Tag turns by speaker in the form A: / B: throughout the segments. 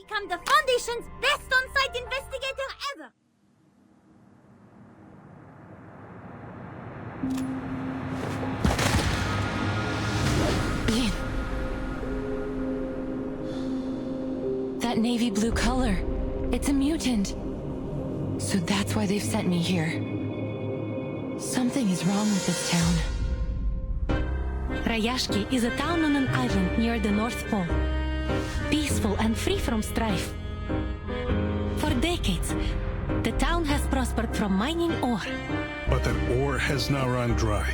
A: become the Foundation's best on-site investigator ever!
B: That navy blue color. It's a mutant. So that's why they've sent me here. Something is wrong with this town.
C: Rayashki is a town on an island near the North Pole. Peaceful and free from strife. For decades, the town has prospered from mining ore.
D: But that ore has now run dry.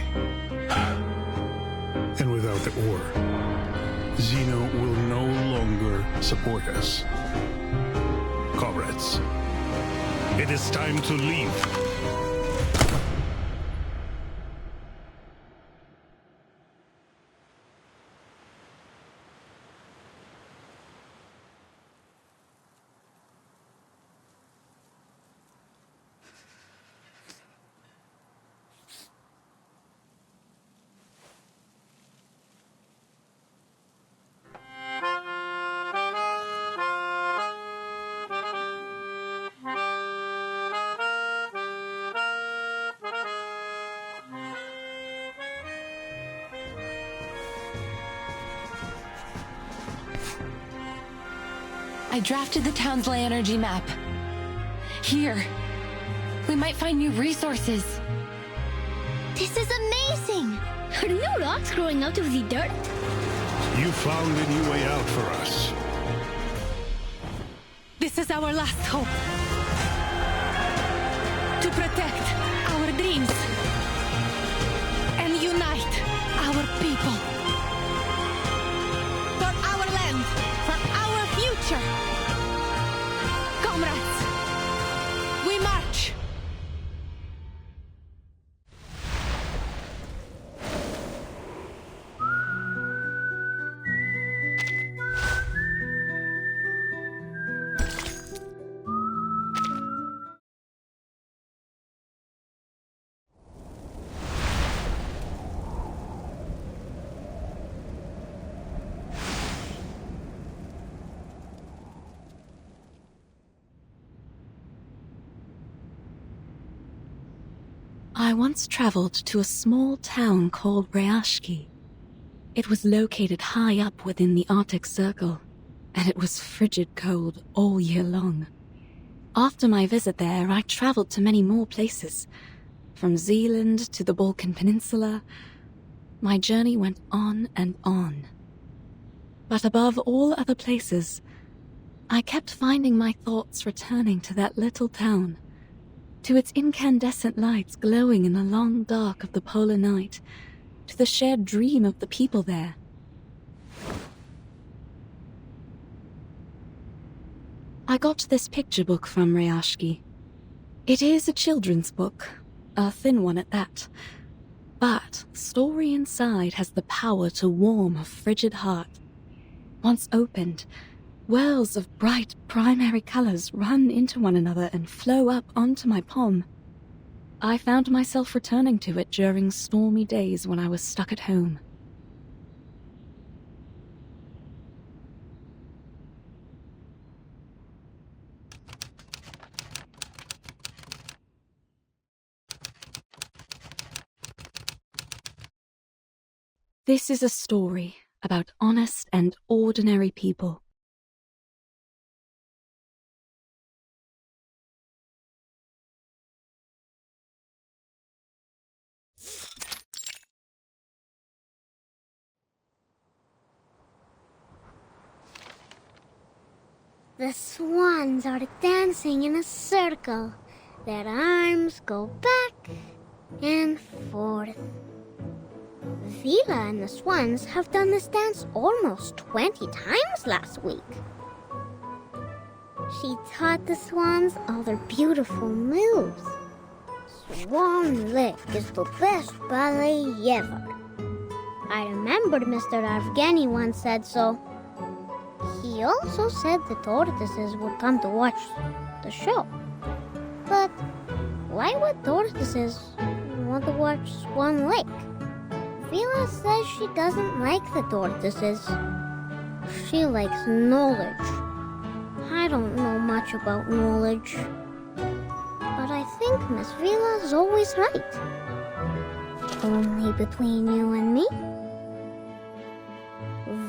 D: And without the ore, Zeno will no longer support us. Comrades, it is time to leave.
B: I drafted the town's ley energy map. Here. We might find new resources.
A: This is amazing! Are new rocks growing out of the dirt?
D: You found a new way out for us.
C: This is our last hope. To protect our dreams. And unite our people. For our land. For our future. Comrades, we march!
E: I once traveled to a small town called Rayashki. It was located high up within the Arctic Circle, and it was frigid cold all year long. After my visit there, I traveled to many more places. From Zealand to the Balkan Peninsula, my journey went on and on. But above all other places, I kept finding my thoughts returning to that little town, to its incandescent lights glowing in the long dark of the polar night, to the shared dream of the people there. I got this picture book from Rayashki. It is a children's book, a thin one at that, but the story inside has the power to warm a frigid heart. Once opened, wells of bright primary colors run into one another and flow up onto my palm. I found myself returning to it during stormy days when I was stuck at home. This is a story about honest and ordinary people.
A: The swans are dancing in a circle. Their arms go back and forth. Vila and the swans have done this dance almost 20 times last week. She taught the swans all their beautiful moves. Swan Lake is the best ballet ever. I remember Mr. Afghani once said so. He also said the tortoises would come to watch the show. But why would tortoises want to watch Swan Lake? Vila says she doesn't like the tortoises. She likes knowledge. I don't know much about knowledge. But I think Miss Vila is always right. Only between you and me,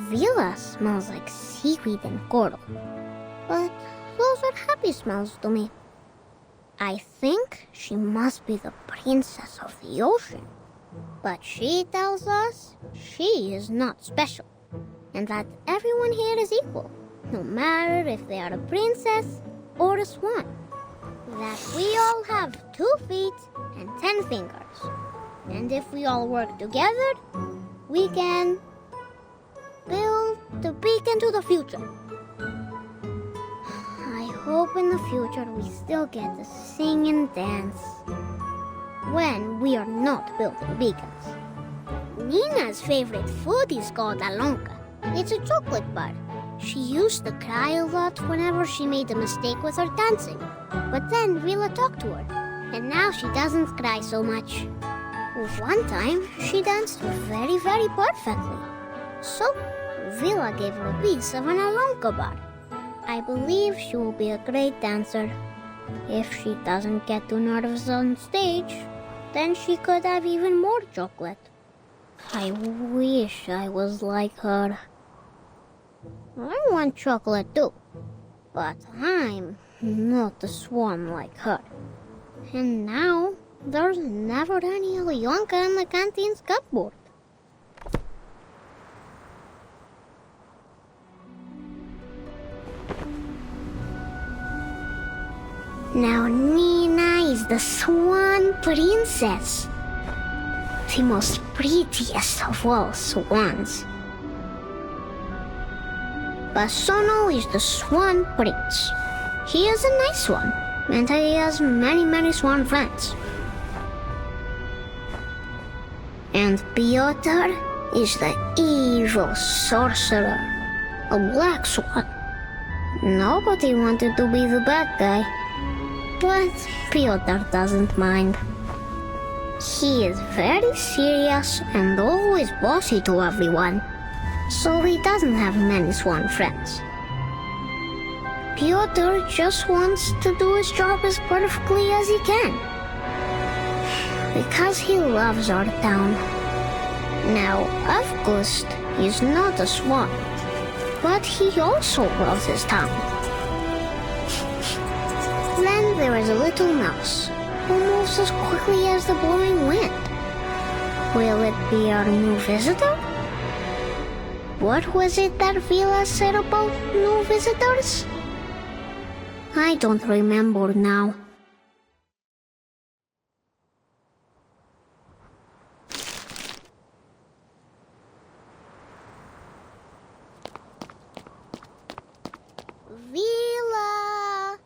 A: Vila smells like seaweed and coral. But those are happy smells to me. I think she must be the princess of the ocean. But she tells us she is not special, and that everyone here is equal, no matter if they are a princess or a swan. That we all have 2 feet and 10 fingers. And if we all work together, we can build the beacon to the future. I hope in the future we still get to sing and dance when we are not building beacons. Nina's favorite food is called alonka. It's a chocolate bar. She used to cry a lot whenever she made a mistake with her dancing. But then Vila talked to her, and now she doesn't cry so much. One time, she danced very, very perfectly. So, Vila gave her a piece of an alonka bar. I believe she will be a great dancer. If she doesn't get too nervous on stage, then she could have even more chocolate. I wish I was like her. I want chocolate too, but I'm not a swan like her. And now, there's never any Alyonka in the canteen's cupboard. Now Nina is the swan princess, the most prettiest of all swans. Basono is the swan prince. He is a nice one, and he has many, many swan friends. And Piotr is the evil sorcerer, a black swan. Nobody wanted to be the bad guy, but Piotr doesn't mind. He is very serious and always bossy to everyone, so he doesn't have many swan friends. Piotr just wants to do his job as perfectly as he can, because he loves our town. Now, August is not a swan, but he also loves his town. Then there is a little mouse who moves as quickly as the blowing wind. Will it be our new visitor? What was it that Vila said about new visitors? I don't remember now. Vila!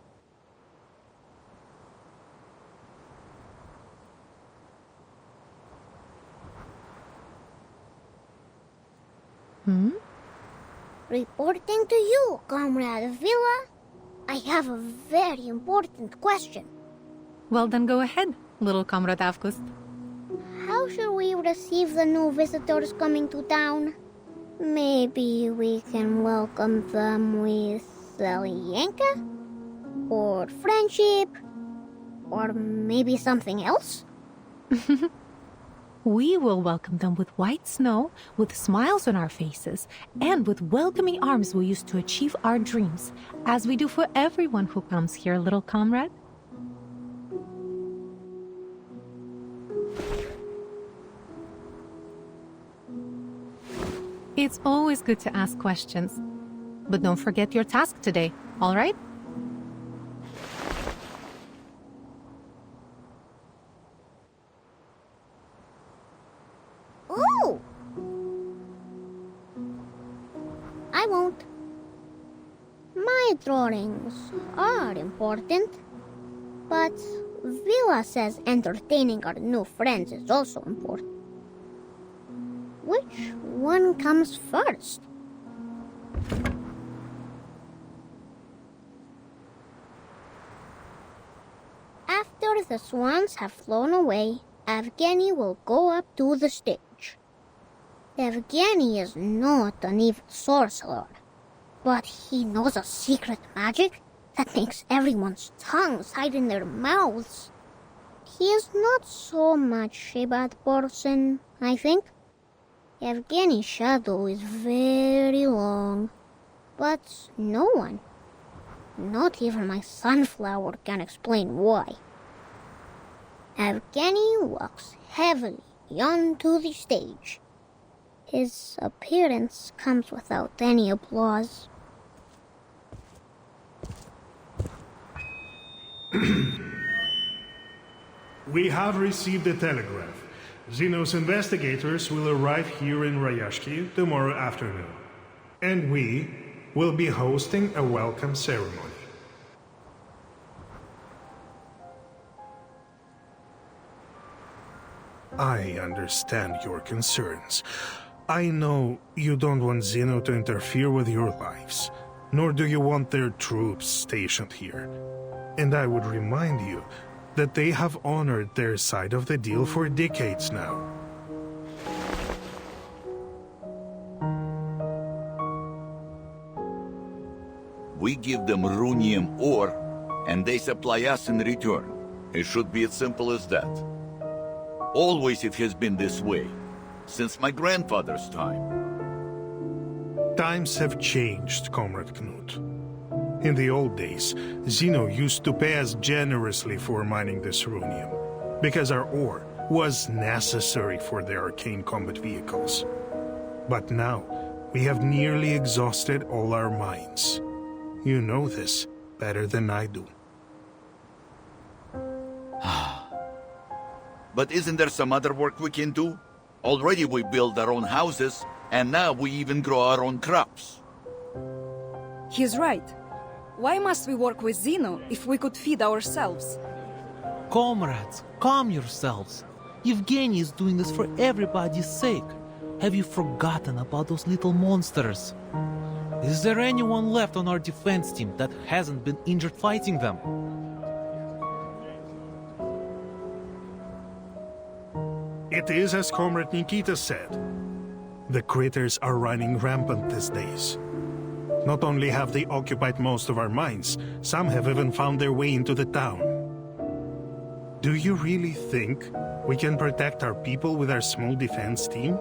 A: Reporting to you, Comrade Vila. I have a very important question.
C: Well, then go ahead, little Comrade August.
A: How should we receive the new visitors coming to town? Maybe we can welcome them with Salienka? Or friendship? Or maybe something else?
C: We will welcome them with white snow, with smiles on our faces, and with welcoming arms we use to achieve our dreams, as we do for everyone who comes here, little comrade. It's always good to ask questions, but don't forget your task today, all right?
A: Oh! I won't. My drawings are important, but Vila says entertaining our new friends is also important. Which one comes first? After the swans have flown away, Evgeny will go up to the stage. Evgeny is not an evil sorcerer. But he knows a secret magic that makes everyone's tongues hide in their mouths. He is not so much a bad person, I think. Evgeny's shadow is very long, but no one, not even my sunflower, can explain why. Evgeny walks heavily onto the stage. His appearance comes without any applause.
F: We have received a telegraph. Xenos investigators will arrive here in Rayashki tomorrow afternoon. And we will be hosting a welcome ceremony.
D: I understand your concerns. I know you don't want Xeno to interfere with your lives, nor do you want their troops stationed here. And I would remind you that they have honored their side of the deal for decades now.
G: We give them runium ore, and they supply us in return. It should be as simple as that. Always it has been this way, since my grandfather's time.
D: Times have changed, Comrade Knut. In the old days, Xeno used to pay us generously for mining this runium, because our ore was necessary for their arcane combat vehicles. But now, we have nearly exhausted all our mines. You know this better than I do.
G: But isn't there some other work we can do? Already we build our own houses, and now we even grow our own crops.
H: He's right. Why must we work with Xeno if we could feed ourselves?
I: Comrades, calm yourselves. Evgeny is doing this for everybody's sake. Have you forgotten about those little monsters? Is there anyone left on our defense team that hasn't been injured fighting them?
D: It is as Comrade Nikita said. The critters are running rampant these days. Not only have they occupied most of our mines, some have even found their way into the town. Do you really think we can protect our people with our small defense team?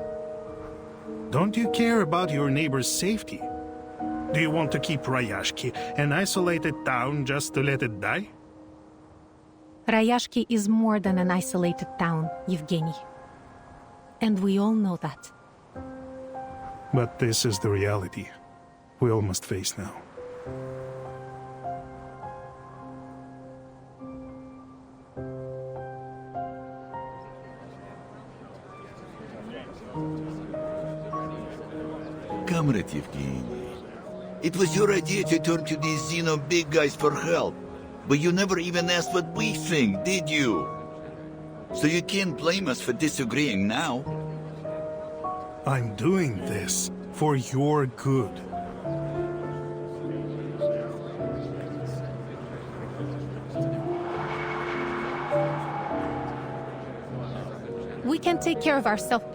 D: Don't you care about your neighbor's safety? Do you want to keep Rayashki an isolated town just to let it die?
C: Rayashki is more than an isolated town, Evgeny. And we all know that.
D: But this is the reality we all must face now.
G: Comrade Evgeny, it was your idea to turn to these Xeno big guys for help. But you never even asked what we think, did you? So you can't blame us for disagreeing now.
D: I'm doing this for your good.
C: We can take care of ourselves.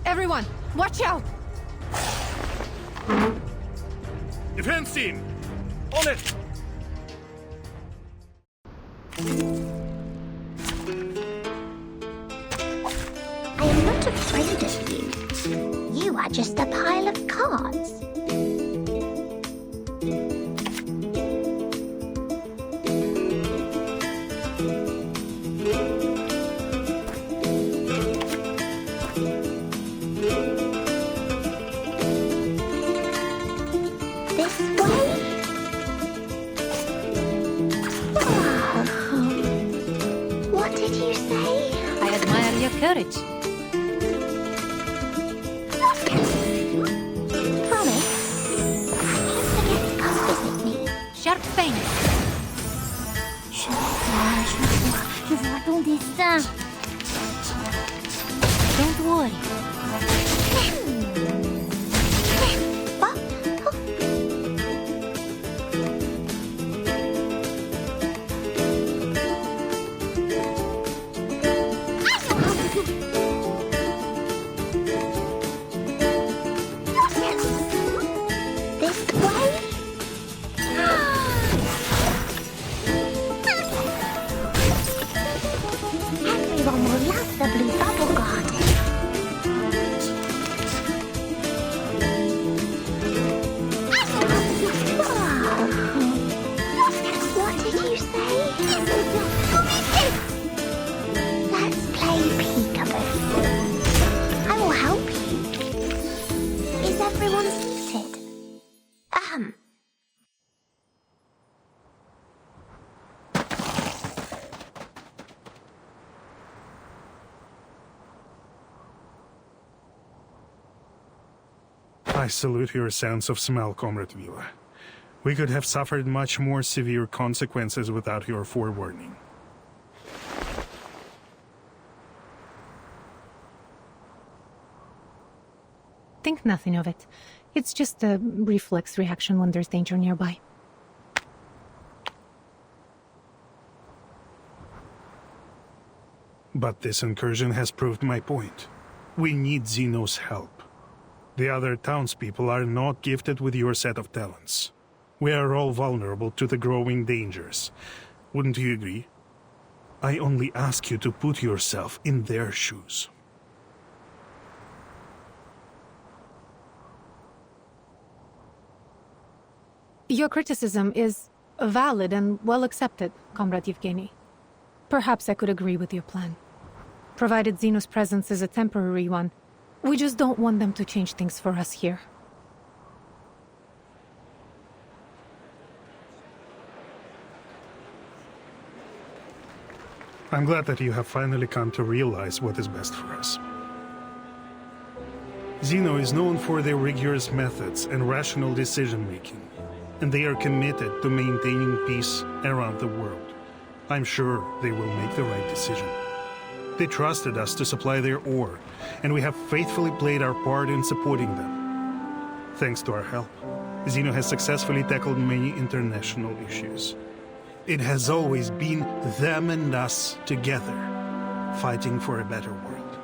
C: Everyone, watch out!
D: Defense team! On it!
A: I am not afraid of you. You are just a pile of cards. This way? What did you say?
C: I admire your courage.
A: Promise. Don't forget to come visit me.
C: Sharp thing.
A: Je vois, Attendez ça.
C: Don't worry.
A: This way? Everyone will love the blue bubble garden. What did you say? Let's play peekaboo. I will help you. Is everyone seated?
D: I salute your sense of smell, Comrade Vila. We could have suffered much more severe consequences without your forewarning.
C: Think nothing of it. It's just a reflex reaction when there's danger nearby.
D: But this incursion has proved my point. We need Zeno's help. The other townspeople are not gifted with your set of talents. We are all vulnerable to the growing dangers. Wouldn't you agree? I only ask you to put yourself in their shoes.
C: Your criticism is valid and well accepted, Comrade Yevgeny. Perhaps I could agree with your plan. Provided Zeno's presence is a temporary one, we just don't want them to change things for us here.
D: I'm glad that you have finally come to realize what is best for us. Zeno is known for their rigorous methods and rational decision-making, and they are committed to maintaining peace around the world. I'm sure they will make the right decision. They trusted us to supply their ore, and we have faithfully played our part in supporting them. Thanks to our help, Zeno has successfully tackled many international issues. It has always been them and us together, fighting for a better world.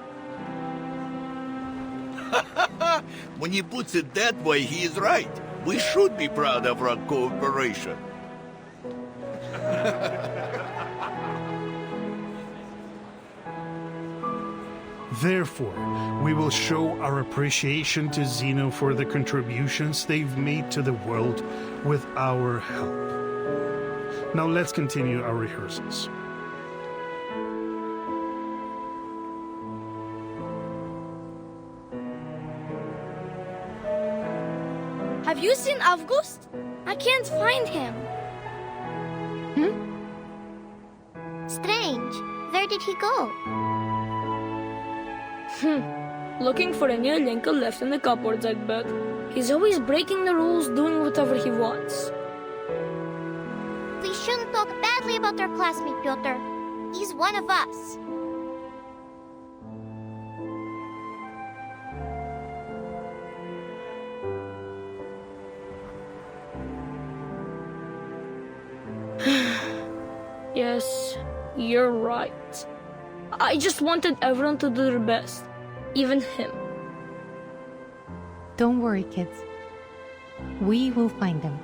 G: When he puts it that way, he is right. We should be proud of our cooperation.
D: Therefore, we will show our appreciation to Zeno for the contributions they've made to the world with our help. Now let's continue our rehearsals.
J: Have you seen August? I can't find him.
A: Strange. Where did he go?
J: Looking for a new Lincoln left in the cupboards, I'd bet. He's always breaking the rules, doing whatever he wants.
A: We shouldn't talk badly about our classmate, Pyotr. He's one of us.
J: Yes, you're right. I just wanted everyone to do their best, even him.
C: Don't worry, kids. We will find them.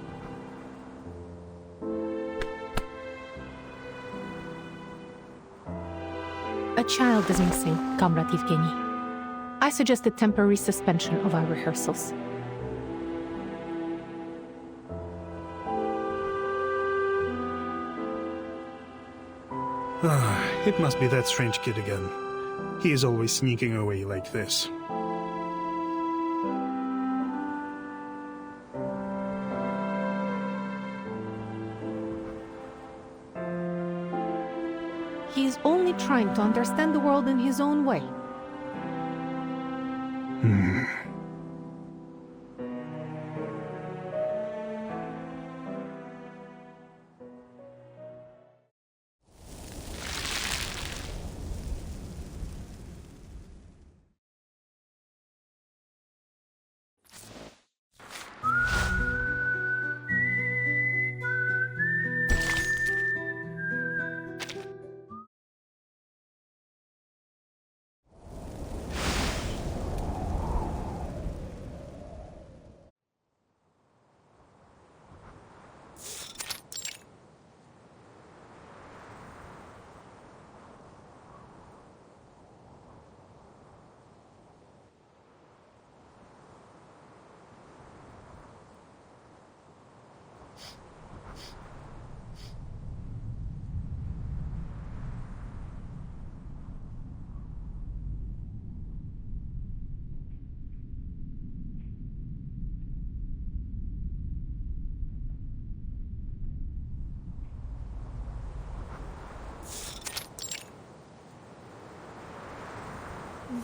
C: A child is missing, Comrade Yevgeny. I suggest a temporary suspension of our rehearsals.
D: It must be that strange kid again. He is always sneaking away like this.
C: He is only trying to understand the world in his own way.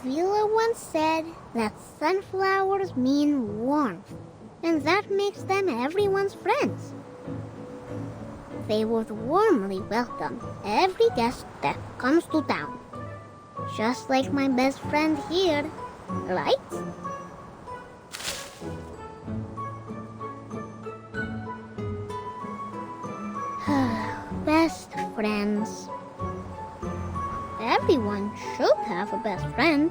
A: Vila once said that sunflowers mean warmth, and that makes them everyone's friends. They would warmly welcome every guest that comes to town. Just like my best friend here, right? Best friends. Everyone should have a best friend.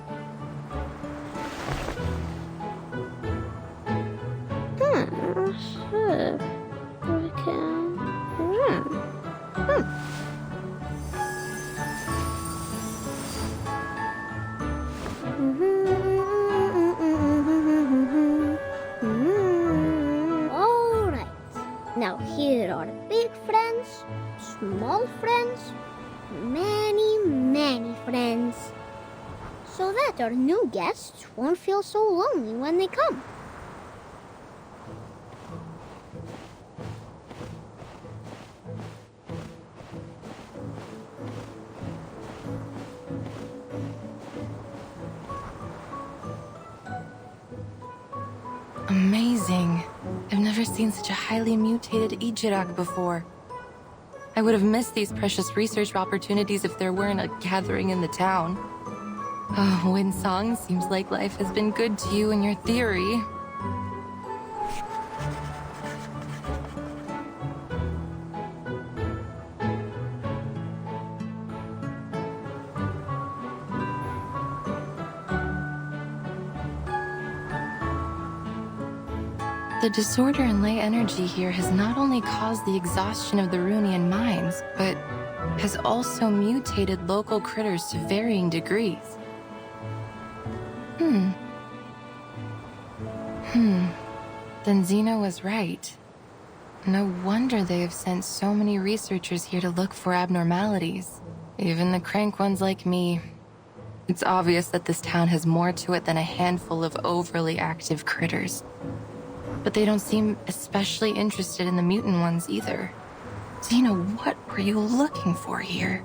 A: Alright. Now here are big friends, small friends, many friends. So that our new guests won't feel so lonely when they come.
B: Amazing. I've never seen such a highly mutated Ijirak before. I would have missed these precious research opportunities if there weren't a gathering in the town. Oh, Winsong, seems like life has been good to you and your theory. The disorder in ley energy here has not only caused the exhaustion of the Runian mines, but has also mutated local critters to varying degrees. Then Zeno was right. No wonder they have sent so many researchers here to look for abnormalities. Even the crank ones like me. It's obvious that this town has more to it than a handful of overly active critters. But they don't seem especially interested in the mutant ones either. Zeno, what were you looking for here?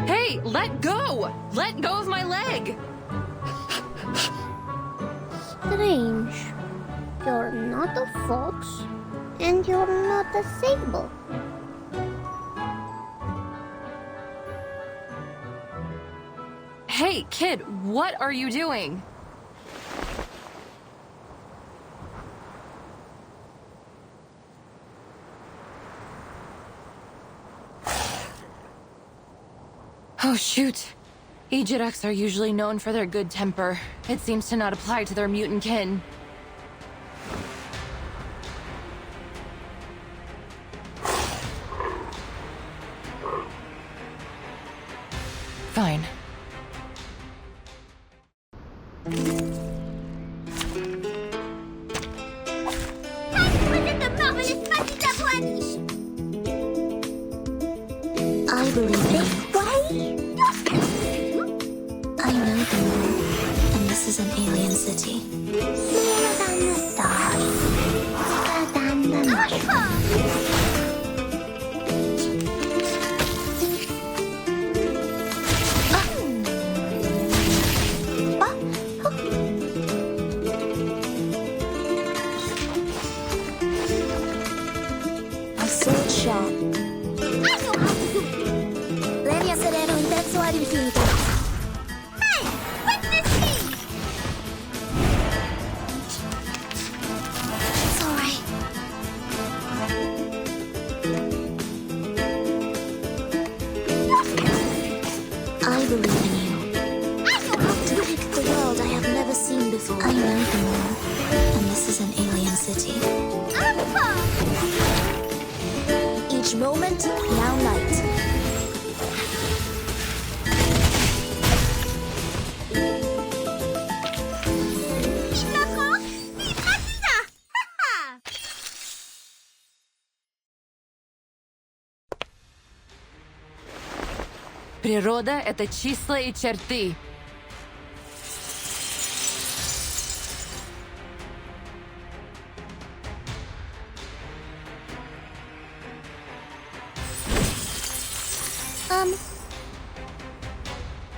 B: Hey, let go! Let go of my leg!
A: Strange. You're not a fox, and you're not a sable.
B: Hey, kid, what are you doing? Oh, shoot. Ejiraks are usually known for their good temper. It seems to not apply to their mutant kin. Fine.
A: I believe it. Why?
K: I know the moon, and this is an alien city.
A: Smaller than the stars. Bigger than the night.
K: A sword sharp.
A: I know how to do it.
K: Devi essere un terzo ad infinito.
A: Hey, witness me!
K: It's alright. I believe in you.
A: I know how to
K: To pick the world I have never seen before. I know the moon, and this is an alien city. Each moment, now light.
B: Природа — это числа и черты.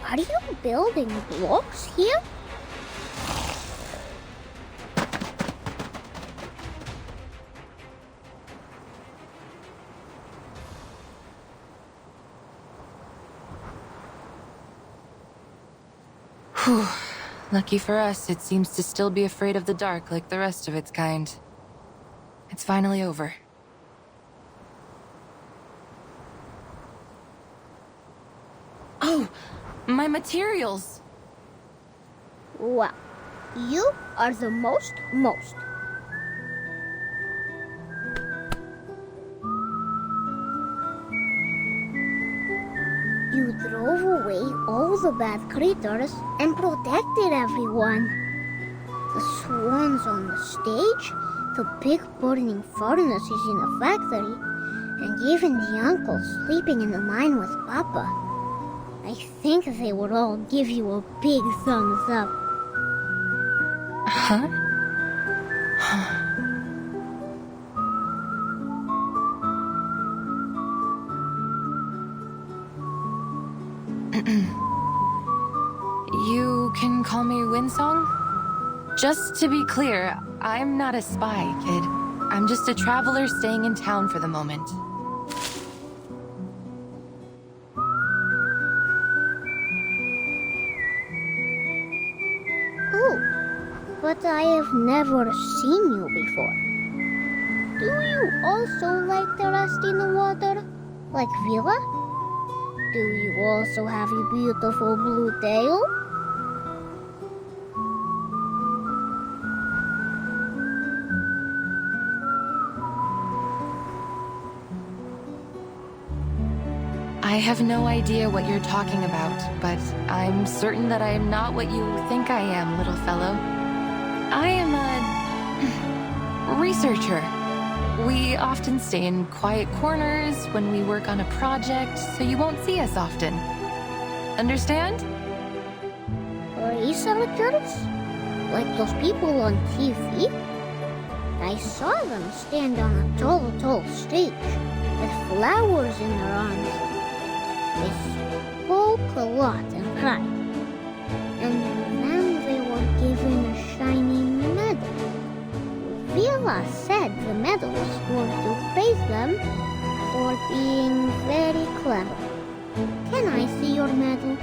A: Are you building blocks here?
B: Whew. Lucky for us, it seems to still be afraid of the dark like the rest of its kind. It's finally over. Oh, my materials!
A: Wow, you are the most. You drove away all the bad creatures and protected everyone. The swans on the stage, the big burning furnaces in the factory, and even the uncle sleeping in the mine with Papa. I think they would all give you a big thumbs up.
B: Huh? You can call me Windsong? Just to be clear, I'm not a spy, kid. I'm just a traveler staying in town for the moment.
A: But I have never seen you before. Do you also like the rust in the water? Like Villa? Do you also have a beautiful blue tail?
B: I have no idea what you're talking about, but I'm certain that I am not what you think I am, little fellow. I am a researcher. We often stay in quiet corners when we work on a project, so you won't see us often. Understand?
A: Researchers? Like those people on TV? I saw them stand on a tall stage with flowers in their arms. They spoke a lot and cried. And then they were given a shiny medal. Villa said the medals were to praise them for being very clever. Can I see your medal?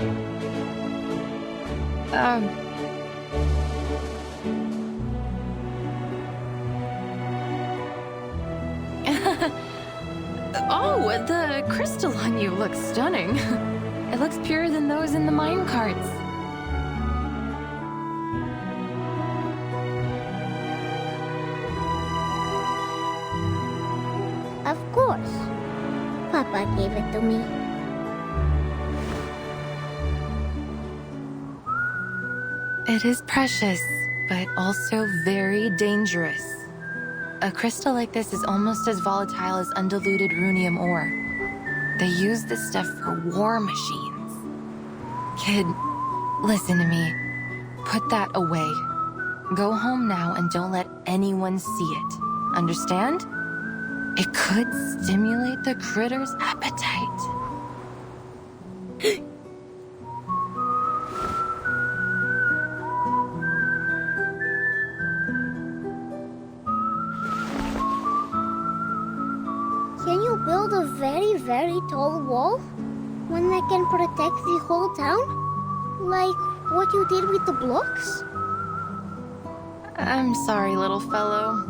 B: Oh, the crystal on you looks stunning. It looks purer than those in the mine carts.
A: Of course. Papa gave it to me.
B: It is precious, but also very dangerous. A crystal like this is almost as volatile as undiluted runium ore. They use this stuff for war machines. Kid, listen to me. Put that away. Go home now and don't let anyone see it. Understand? It could stimulate the critter's appetite.
A: Can you build a very, very tall wall? One that can protect the whole town? Like what you did with the blocks?
B: I'm sorry, little fellow.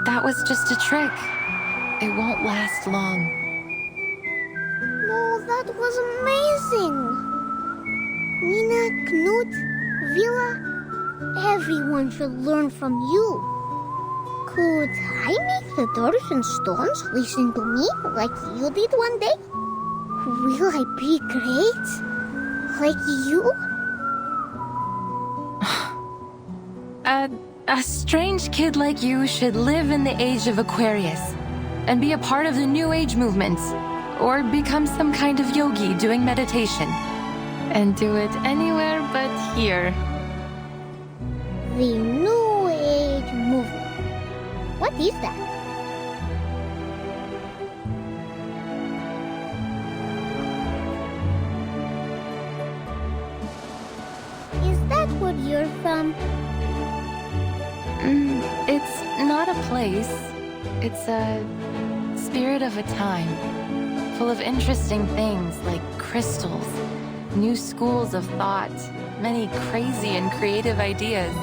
B: That was just a trick. It won't last long.
A: No, that was amazing! Nina, Knut, Villa, everyone should learn from you. Could I make the doors and stones listen to me like you did one day? Will I be great? Like you?
B: A strange kid like you should live in the age of Aquarius. and be a part of the New Age movement, or become some kind of yogi doing meditation. And do it anywhere but here.
A: The New Age movement. What is that? Is that what you're from?
B: It's not a place. It's a spirit of a time, full of interesting things like crystals, new schools of thought, many crazy and creative ideas.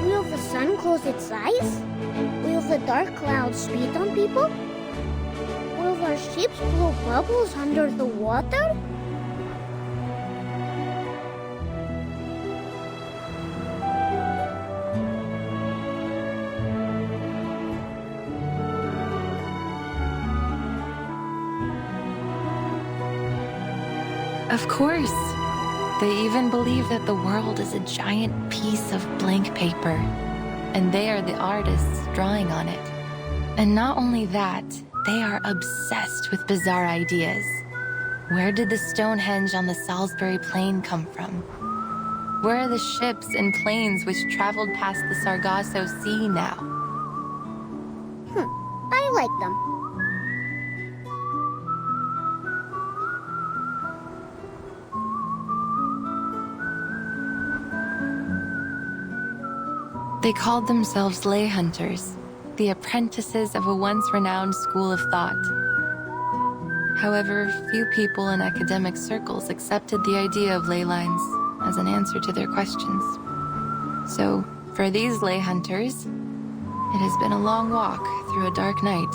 A: Will the sun close its eyes? Will the dark clouds spit on people? Will our ships blow bubbles under the water?
B: Of course. They even believe that the world is a giant piece of blank paper, and they are the artists drawing on it. And not only that, they are obsessed with bizarre ideas. Where did the Stonehenge on the Salisbury Plain come from? Where are the ships and planes which traveled past the Sargasso Sea now?
A: I like them.
B: They called themselves lay hunters, the apprentices of a once renowned school of thought. However, few people in academic circles accepted the idea of ley lines as an answer to their questions. So, for these lay hunters, it has been a long walk through a dark night.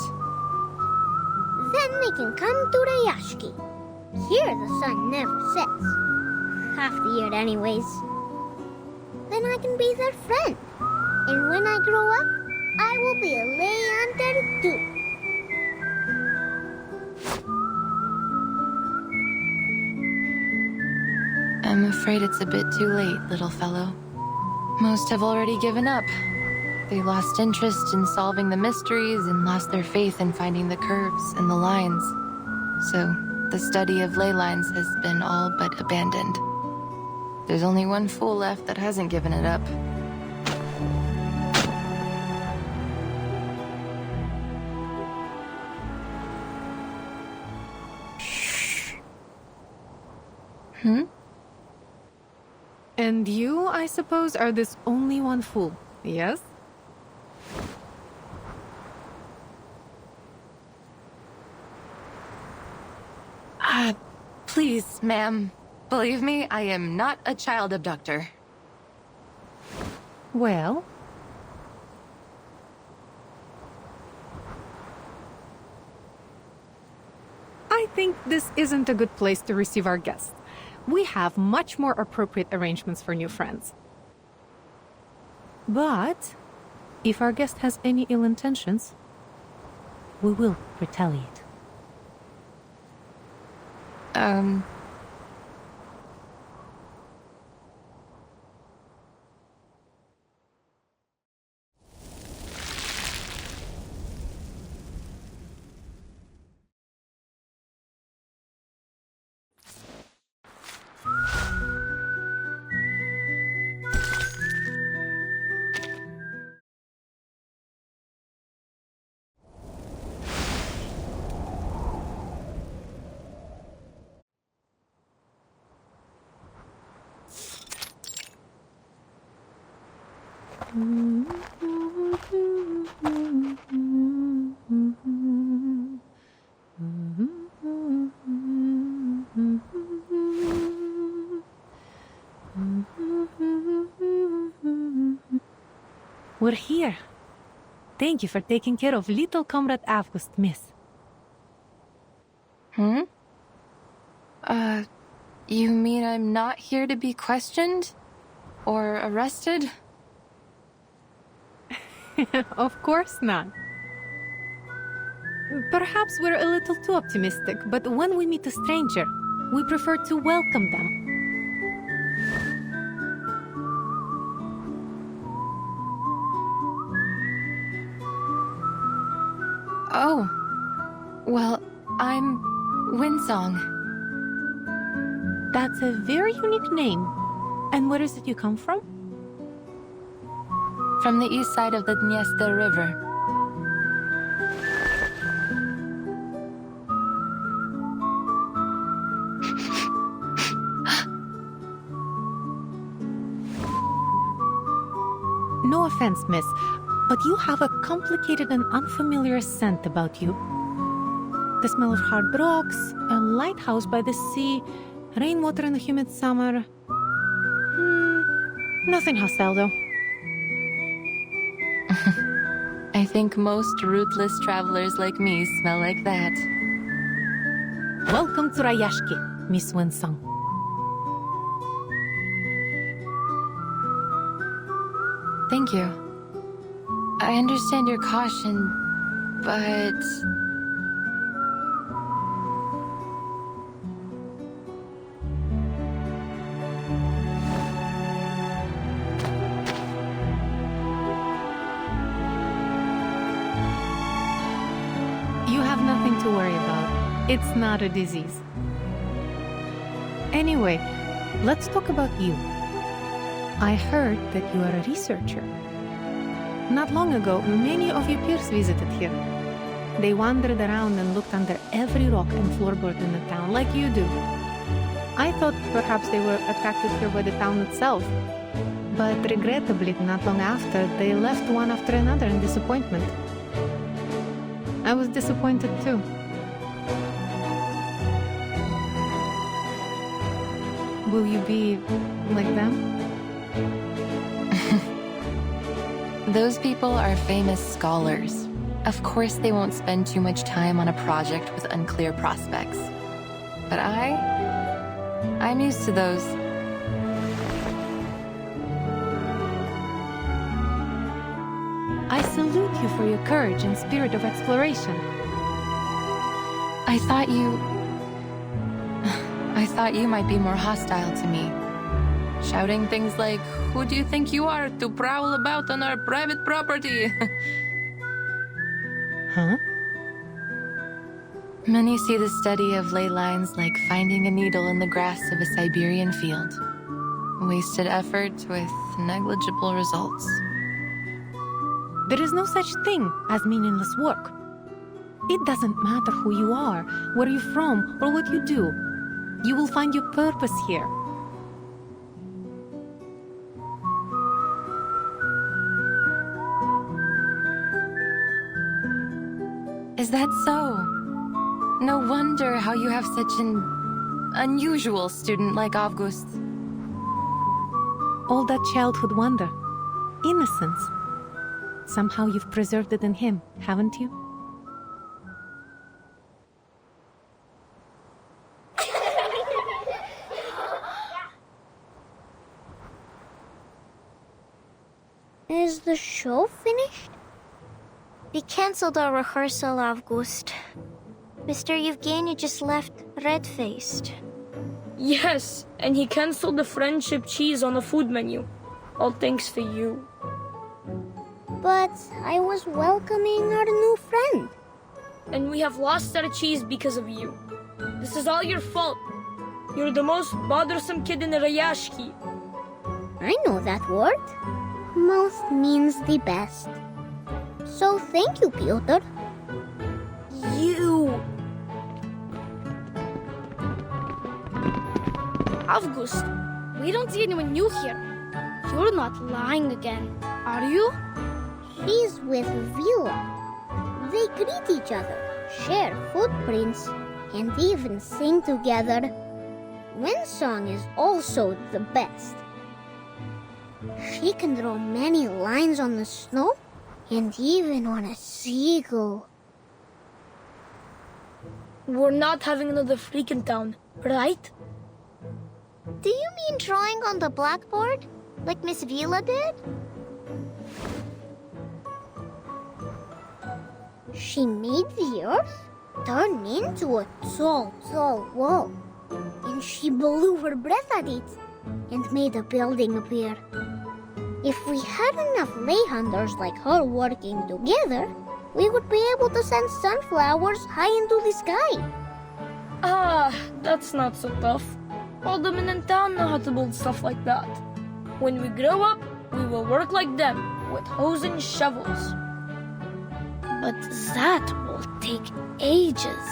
A: Then they can come to Rayashki. Here the sun never sets. Half the year anyways. Then I can be their friend. And when I grow up, I will be a lay hunter too.
B: I'm afraid it's a bit too late, little fellow. Most have already given up. They lost interest in solving the mysteries and lost their faith in finding the curves and the lines. So, the study of ley lines has been all but abandoned. There's only one fool left that hasn't given it up.
C: And you, I suppose, are this only one fool, yes?
B: Please, ma'am. Believe me, I am not a child abductor.
C: Well... I think this isn't a good place to receive our guests. We have much more appropriate arrangements for new friends. But, if our guest has any ill intentions, we will retaliate. We're here. Thank you for taking care of little Comrade August, miss.
B: You mean I'm not here to be questioned? Or arrested?
C: Of course not. Perhaps we're a little too optimistic, but when we meet a stranger, we prefer to welcome them.
B: Oh. Well, I'm Windsong.
C: That's a very unique name. And where is it you come from?
B: From the east side of the Dniester River.
C: No offense, miss, but you have a complicated and unfamiliar scent about you. The smell of hard rocks, a lighthouse by the sea, rainwater in the humid summer. Nothing hostile, though.
B: I think most rootless travelers like me smell like that.
C: Welcome to Rayashki, Miss Winsong.
B: Thank you. I understand your caution, but...
C: You have nothing to worry about. It's not a disease. Anyway, let's talk about you. I heard that you are a researcher. Not long ago, many of your peers visited here. They wandered around and looked under every rock and floorboard in the town, like you do. I thought perhaps they were attracted here by the town itself. But regrettably, not long after, they left one after another in disappointment. I was disappointed too. Will you be like them?
B: Those people are famous scholars. Of course they won't spend too much time on a project with unclear prospects. But I'm used to those.
C: I salute you for your courage and spirit of exploration.
B: I thought you might be more hostile to me. Shouting things like, "Who do you think you are to prowl about on our private property?"
C: Huh?
B: Many see the study of ley lines like finding a needle in the grass of a Siberian field. Wasted effort with negligible results.
C: There is no such thing as meaningless work. It doesn't matter who you are, where you're from, or what you do. You will find your purpose here.
B: Is that so? No wonder how you have such an unusual student like August.
C: All that childhood wonder, innocence. Somehow you've preserved it in him, haven't you?
A: Is the show finished?
K: We cancelled our rehearsal, August. Mr. Yevgeny just left red-faced.
J: Yes, and he canceled the friendship cheese on the food menu. All thanks to you.
A: But I was welcoming our new friend.
J: And we have lost our cheese because of you. This is all your fault. You're the most bothersome kid in the Rayashki.
A: I know that word. Most means the best. So thank you, Pyotr.
J: You!
L: August, we don't see anyone new here. You're not lying again, are you?
A: She's with Vila. They greet each other, share footprints, and even sing together. Windsong is also the best. She can draw many lines on the snow and even on a seagull.
J: We're not having another freak in town, right?
K: Do you mean drawing on the blackboard, like Miss Vila did?
A: She made the earth turn into a tall, tall wall. And she blew her breath at it and made a building appear. If we had enough ley hunters like her working together, we would be able to send sunflowers high into the sky.
J: Ah, that's not so tough. All the men in town know how to build stuff like that. When we grow up, we will work like them, with hoes and shovels.
L: But that will take ages.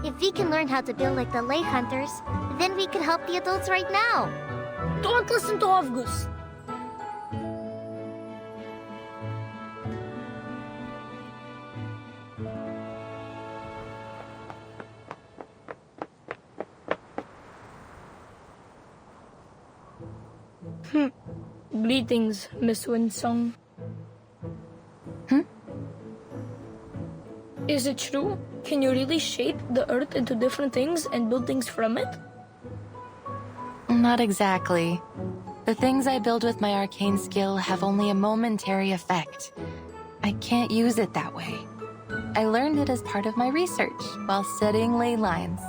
A: If we can learn how to build like the lay hunters, then we can help the adults right now.
J: Don't listen to August. Greetings, Miss Winsong. Is it true? Can you really shape the earth into different things and build things from it?
B: Not exactly. The things I build with my arcane skill have only a momentary effect. I can't use it that way. I learned it as part of my research while studying ley lines.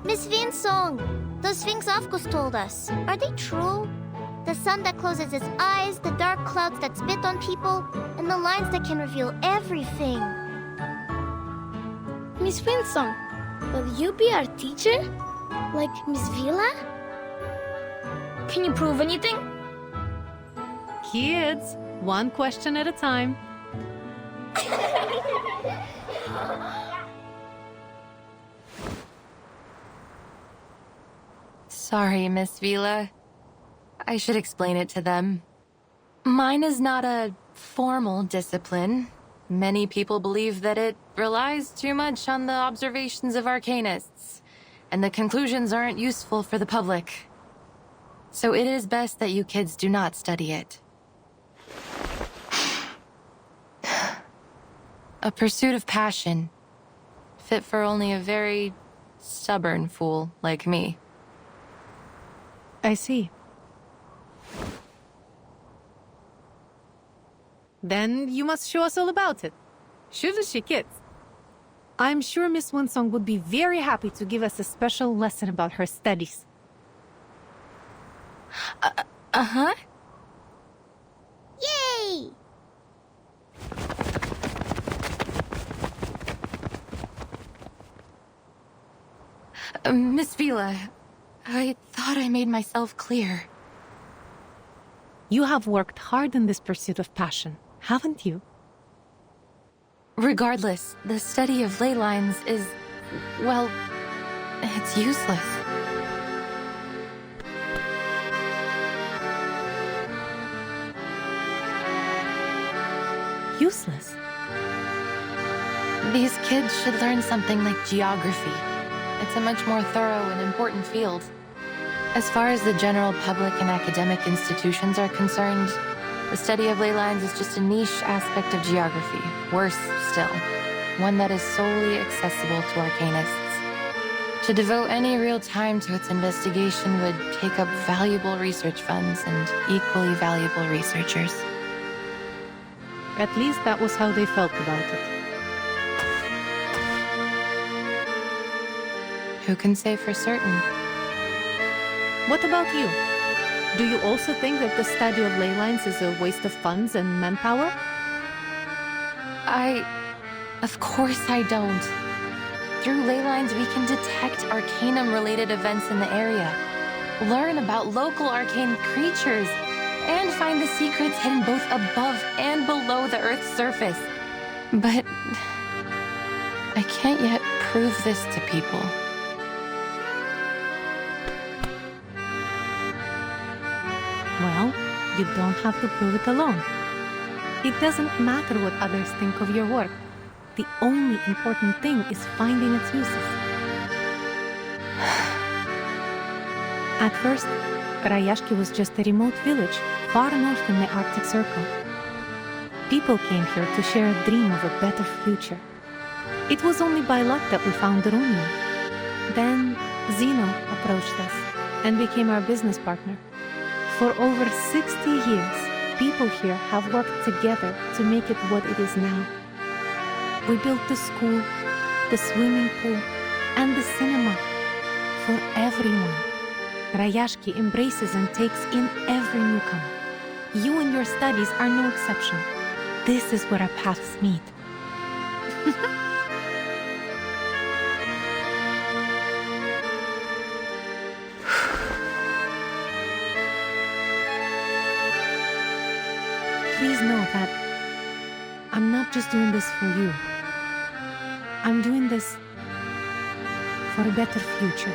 A: Miss Vinsong, those things Avgus told us, are they true? The sun that closes its eyes, the dark clouds that spit on people, and the lines that can reveal everything.
L: Miss Winsong, will you be our teacher? Like Miss Vila?
J: Can you prove anything?
C: Kids, one question at a time.
B: Sorry, Miss Vila. I should explain it to them. Mine is not a formal discipline. Many people believe that it relies too much on the observations of arcanists, and the conclusions aren't useful for the public. So it is best that you kids do not study it. A pursuit of passion, fit for only a very stubborn fool like me.
C: I see. Then you must show us all about it. Shouldn't she, kids? I'm sure Miss Winsong would be very happy to give us a special lesson about her studies.
B: Uh-huh.
A: Yay!
B: Miss Vila, I thought I made myself clear.
C: You have worked hard in this pursuit of passion, haven't you?
B: Regardless, the study of ley lines is, well, it's useless.
C: Useless?
B: These kids should learn something like geography. It's a much more thorough and important field. As far as the general public and academic institutions are concerned, the study of ley lines is just a niche aspect of geography. Worse still, one that is solely accessible to arcanists. To devote any real time to its investigation would take up valuable research funds and equally valuable researchers.
C: At least that was how they felt about it.
B: Who can say for certain?
C: What about you? Do you also think that the study of ley lines is a waste of funds and manpower?
B: Of course I don't. Through ley lines, we can detect arcanum-related events in the area, learn about local arcane creatures, and find the secrets hidden both above and below the Earth's surface. But I can't yet prove this to people.
C: Well, you don't have to prove it alone. It doesn't matter what others think of your work. The only important thing is finding its uses. At first, Rayashki was just a remote village far north in the Arctic Circle. People came here to share a dream of a better future. It was only by luck that we found the Union. Then Zeno approached us and became our business partner. For over 60 years, people here have worked together to make it what it is now. We built the school, the swimming pool, and the cinema for everyone. Rayashki embraces and takes in every newcomer. You and your studies are no exception. This is where our paths meet. Please know that I'm not just doing this for you. I'm doing this for a better future.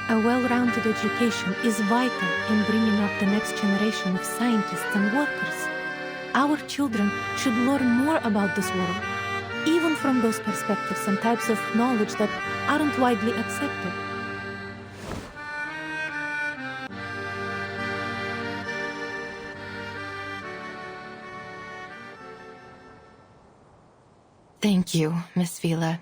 C: A well-rounded education is vital in bringing up the next generation of scientists and workers. Our children should learn more about this world, even from those perspectives and types of knowledge that aren't widely accepted.
B: Thank you, Miss Vila.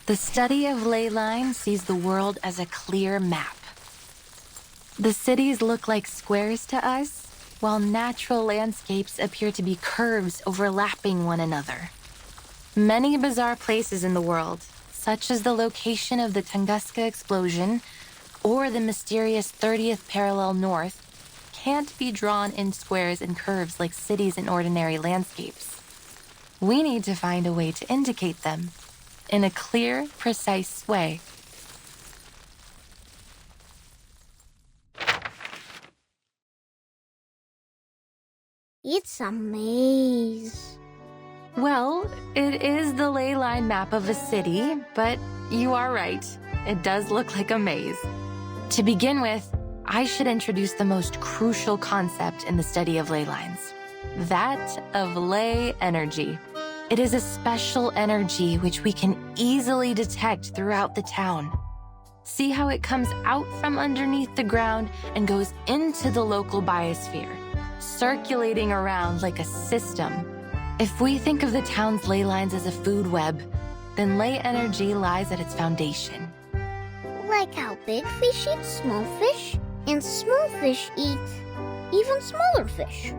B: The study of ley lines sees the world as a clear map. The cities look like squares to us, while natural landscapes appear to be curves overlapping one another. Many bizarre places in the world, such as the location of the Tunguska explosion or the mysterious 30th parallel north, can't be drawn in squares and curves like cities in ordinary landscapes. We need to find a way to indicate them in a clear, precise way.
A: It's a maze.
B: Well, it is the ley line map of a city, but you are right. It does look like a maze. To begin with, I should introduce the most crucial concept in the study of ley lines, that of ley energy. It is a special energy which we can easily detect throughout the town. See how it comes out from underneath the ground and goes into the local biosphere, circulating around like a system. If we think of the town's ley lines as a food web, then ley energy lies at its foundation.
A: Like how big fish eat small fish, and small fish eat even smaller fish.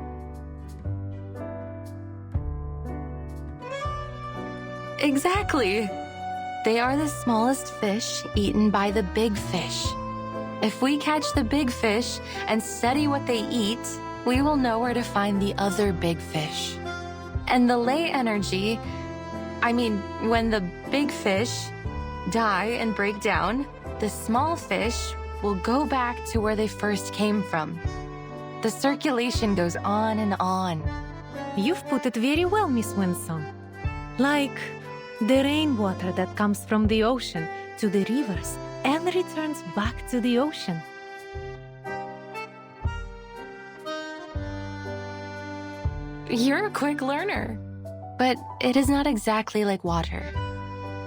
B: Exactly. They are the smallest fish eaten by the big fish. If we catch the big fish and study what they eat, we will know where to find the other big fish. And the ley energy, when the big fish die and break down, the small fish will go back to where they first came from. The circulation goes on and on.
C: You've put it very well, Miss Winsome. Like the rainwater that comes from the ocean to the rivers and returns back to the ocean.
B: You're a quick learner. But it is not exactly like water.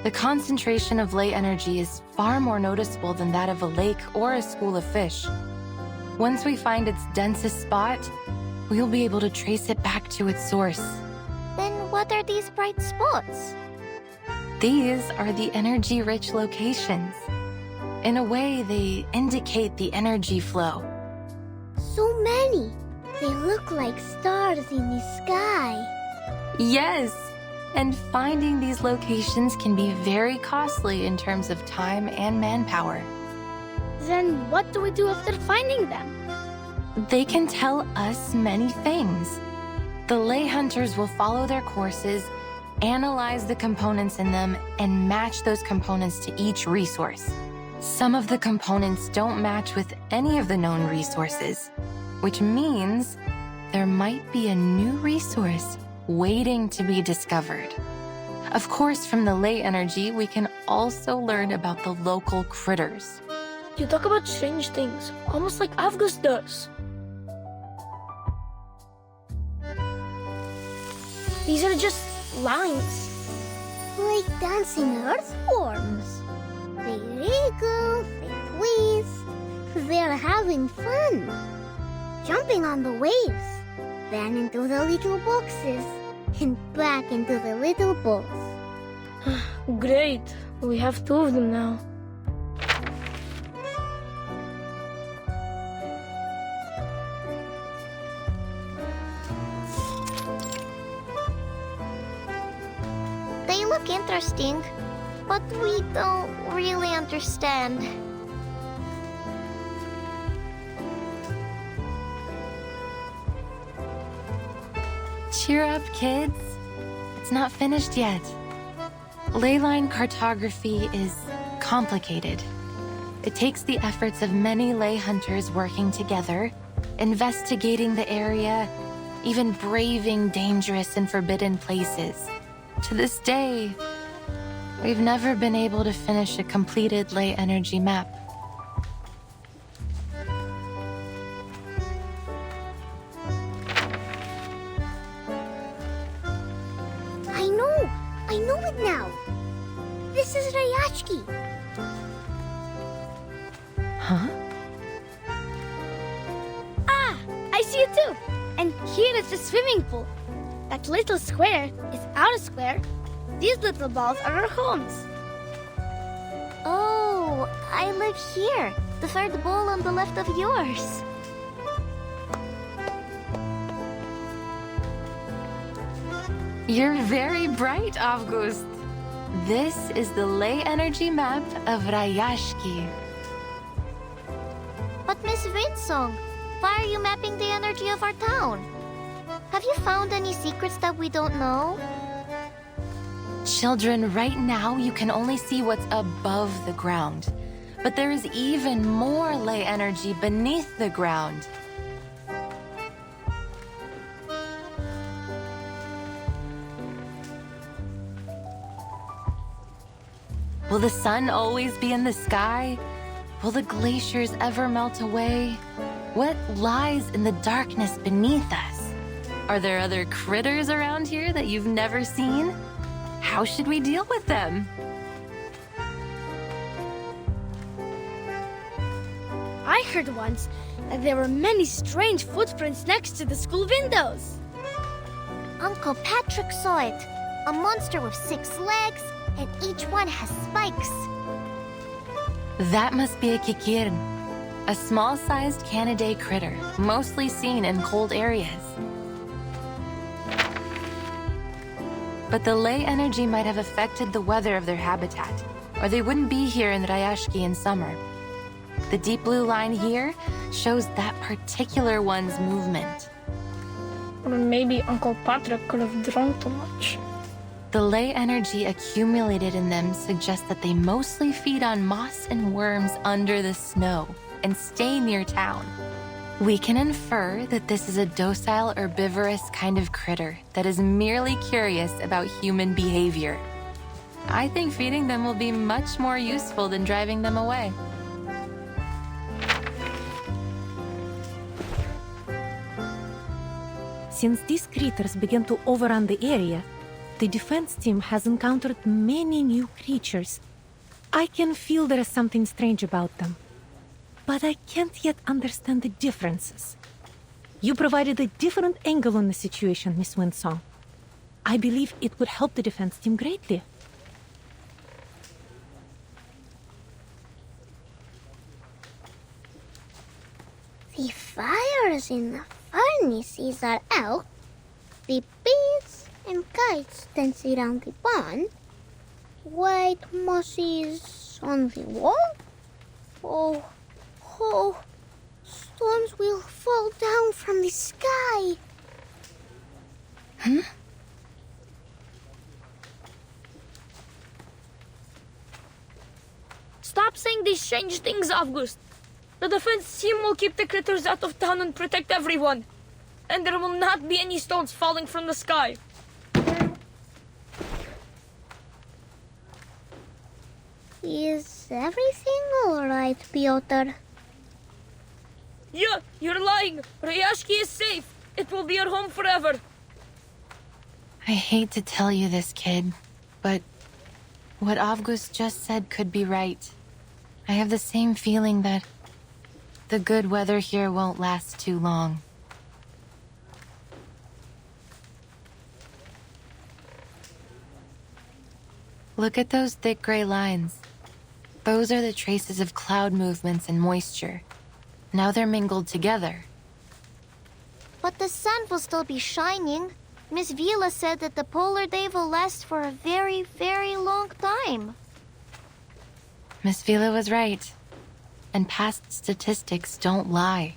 B: The concentration of ley energy is far more noticeable than that of a lake or a school of fish. Once we find its densest spot, we'll be able to trace it back to its source.
A: Then what are these bright spots?
B: These are the energy-rich locations. In a way, they indicate the energy flow.
A: So many. They look like stars in the sky.
B: Yes, and finding these locations can be very costly in terms of time and manpower.
L: Then what do we do after finding them?
B: They can tell us many things. The ley hunters will follow their courses, analyze the components in them, and match those components to each resource. Some of the components don't match with any of the known resources, which means there might be a new resource waiting to be discovered. Of course, from the ley energy, we can also learn about the local critters.
J: You talk about strange things, almost like Avgus does. These are just lines.
A: Like dancing earthworms. They wriggle, they twist. They're having fun. Jumping on the waves. Then into the little boxes. And back into the little balls.
J: Great. We have 2 of them now.
M: They look interesting, but we don't really understand.
B: Cheer up, kids. It's not finished yet. Leyline cartography is complicated. It takes the efforts of many ley hunters working together, investigating the area, even braving dangerous and forbidden places. To this day, we've never been able to finish a completed ley energy map.
A: I know it now. This is Rayashki.
B: Huh?
L: Ah, I see it too. And here is the swimming pool. That little square is our square. These little balls are our homes.
M: Oh, I live here. The third ball on the left of yours.
B: You're very bright, August. This is the ley energy map of Rayashki.
M: But Miss Windsong, why are you mapping the energy of our town? Have you found any secrets that we don't know?
B: Children, right now you can only see what's above the ground. But there is even more ley energy beneath the ground. Will the sun always be in the sky? Will the glaciers ever melt away? What lies in the darkness beneath us? Are there other critters around here that you've never seen? How should we deal with them?
L: I heard once that there were many strange footprints next to the school windows.
M: Uncle Patrick saw it. A monster with 6 legs, and each one has spikes.
B: That must be a kikirn, a small-sized Canidae critter, mostly seen in cold areas. But the ley energy might have affected the weather of their habitat, or they wouldn't be here in Rayashki in summer. The deep blue line here shows that particular one's movement.
J: Or maybe Uncle Patrick could have drunk too much.
B: The ley energy accumulated in them suggests that they mostly feed on moss and worms under the snow and stay near town. We can infer that this is a docile herbivorous kind of critter that is merely curious about human behavior. I think feeding them will be much more useful than driving them away.
C: Since these critters began to overrun the area, the defense team has encountered many new creatures. I can feel there is something strange about them, but I can't yet understand the differences. You provided a different angle on the situation, Miss Windsong. I believe it would help the defense team greatly.
A: The fires in the furnaces are out. The bees and kites dance around the barn. White mosses on the wall. Oh, storms will fall down from the sky.
B: Huh?
J: Stop saying these strange things, August. The defense team will keep the critters out of town and protect everyone. And there will not be any stones falling from the sky.
A: Is everything alright, Piotr?
J: Yeah, you're lying. Rayashki is safe. It will be our home forever.
B: I hate to tell you this, kid, but what Avgust just said could be right. I have the same feeling that the good weather here won't last too long. Look at those thick gray lines. Those are the traces of cloud movements and moisture. Now they're mingled together.
M: But the sun will still be shining. Miss Vila said that the polar day will last for a very, very long time.
B: Miss Vila was right. And past statistics don't lie.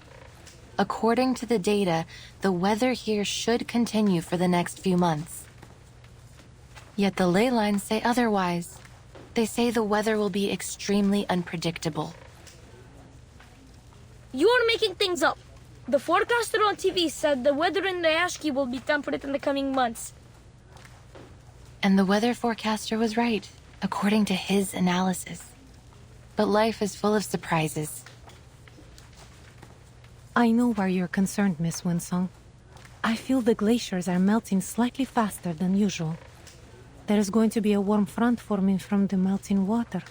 B: According to the data, the weather here should continue for the next few months. Yet the ley lines say otherwise. They say the weather will be extremely unpredictable.
J: You're making things up. The forecaster on TV said the weather in Rayashki will be temperate in the coming months.
B: And the weather forecaster was right, according to his analysis. But life is full of surprises.
C: I know why you're concerned, Miss Winsong. I feel the glaciers are melting slightly faster than usual. There is going to be a warm front forming from the melting water.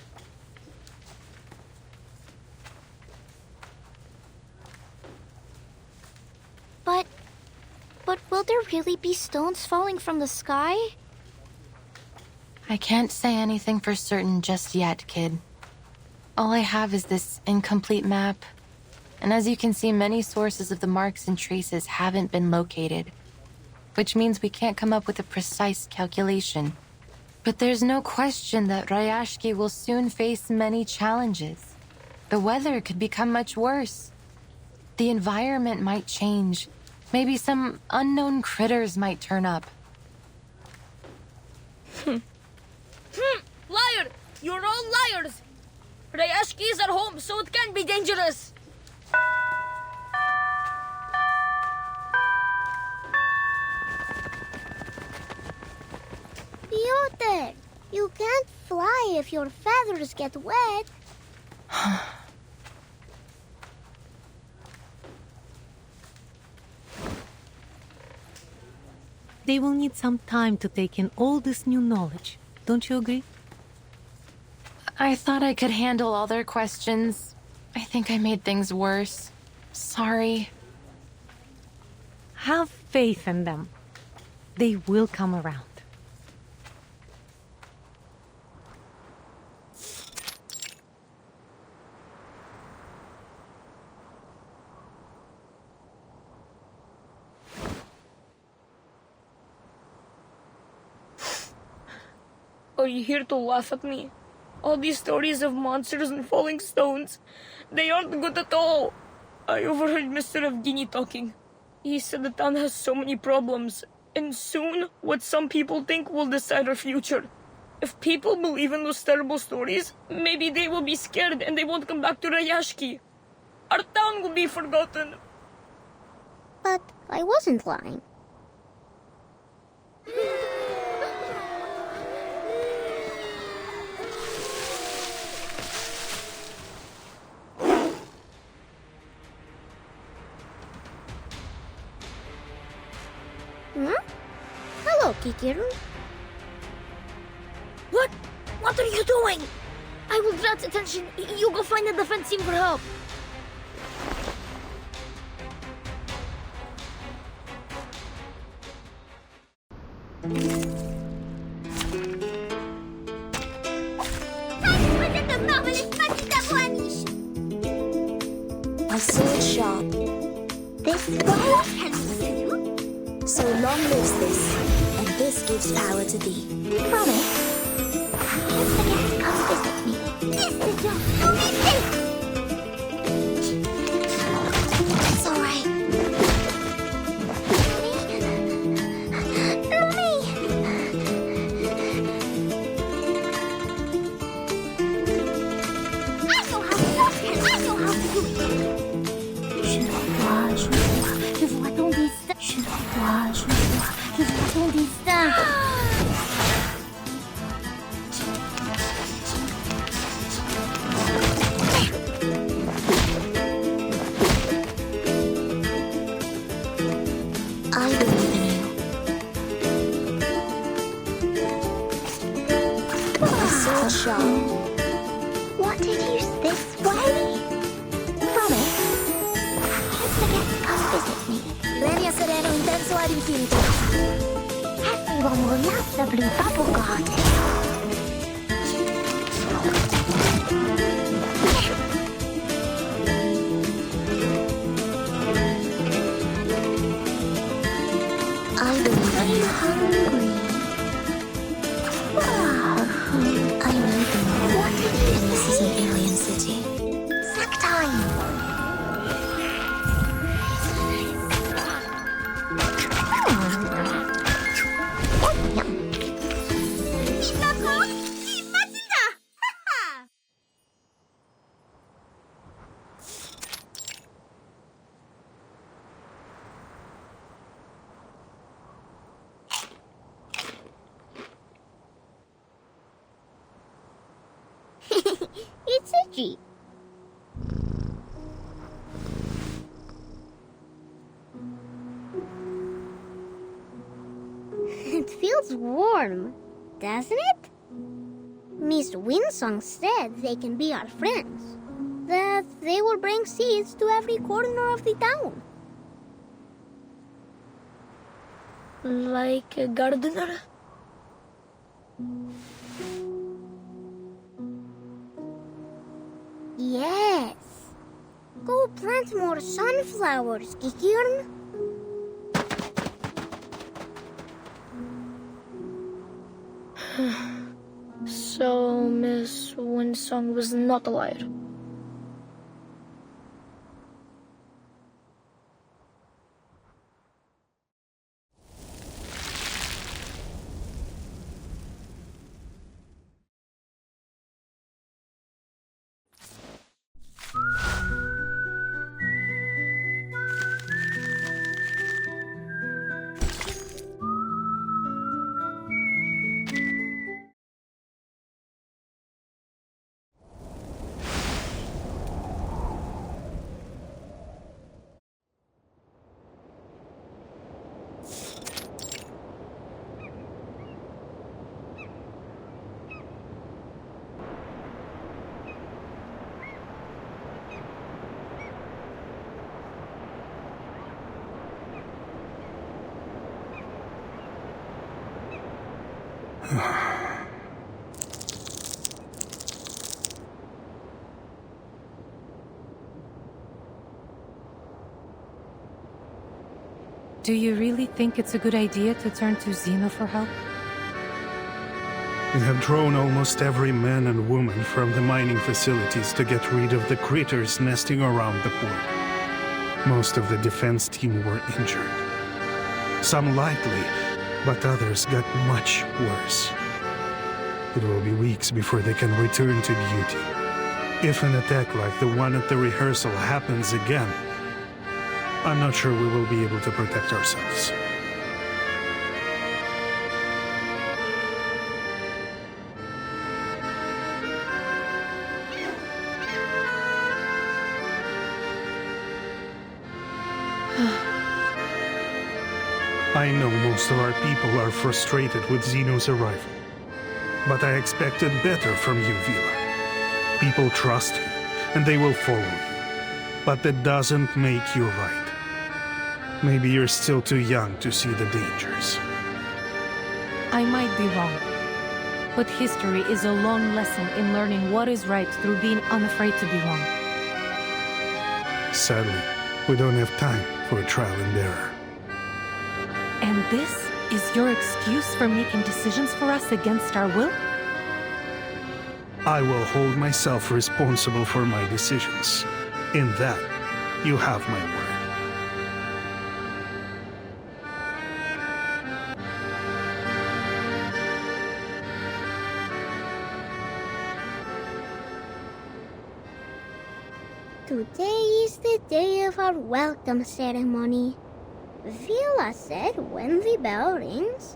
M: But will there really be stones falling from the sky?
B: I can't say anything for certain just yet, kid. All I have is this incomplete map. And as you can see, many sources of the marks and traces haven't been located. Which means we can't come up with a precise calculation. But there's no question that Rayashki will soon face many challenges. The weather could become much worse. The environment might change. Maybe some unknown critters might turn up.
J: Liar! You're all liars! Rayashki is our home, so it can't be dangerous.
A: Piotr, you can't fly if your feathers get wet.
C: They will need some time to take in all this new knowledge. Don't you agree?
B: I thought I could handle all their questions. I think I made things worse. Sorry.
C: Have faith in them. They will come around.
J: Are you here to laugh at me? All these stories of monsters and falling stones, they aren't good at all. I overheard Mr. Evgeny talking. He said the town has so many problems, and soon what some people think will decide our future. If people believe in those terrible stories, maybe they will be scared and they won't come back to Rayashki. Our town will be forgotten.
A: But I wasn't lying. Hello, Kikiru.
J: What? What are you doing? I will draw its attention. You go find the defense team for help.
K: My sword sharp.
A: This
K: So long lives this, and this gives power to thee. Promise?
A: Don't forget to come visit me.
K: It's alright. for sure.
M: What did you say? This way? Promise. Don't forget to come visit me.
K: Lenia sereno intenso ad infinito.
M: Everyone will love the blue bubble garden.
K: I believe in you.
M: Hungry. Wow.
K: I know the moon.
M: What did you
K: And this is
M: say?
K: an alien city.
M: Snack time.
A: It's itchy. It feels warm, doesn't it? Miss Windsong said they can be our friends. That they will bring seeds to every corner of the town.
J: Like a gardener?
A: Yes. Go plant more sunflowers, Kikirn.
J: So Miss Winsong was not a liar.
C: Do you really think it's a good idea to turn to Xeno for help?
D: We have drawn almost every man and woman from the mining facilities to get rid of the critters nesting around the port. Most of the defense team were injured. Some lightly, but others got much worse. It will be weeks before they can return to duty. If an attack like the one at the rehearsal happens again, I'm not sure we will be able to protect ourselves. I know most of our people are frustrated with Xeno's arrival. But I expected better from you, Vila. People trust you, and they will follow you. But that doesn't make you right. Maybe you're still too young to see the dangers.
C: I might be wrong. But history is a long lesson in learning what is right through being unafraid to be wrong.
D: Sadly, we don't have time for a trial and error.
C: And this is your excuse for making decisions for us against our will?
D: I will hold myself responsible for my decisions. In that, you have my word.
A: Today is the day of our welcome ceremony. Vila said when the bell rings,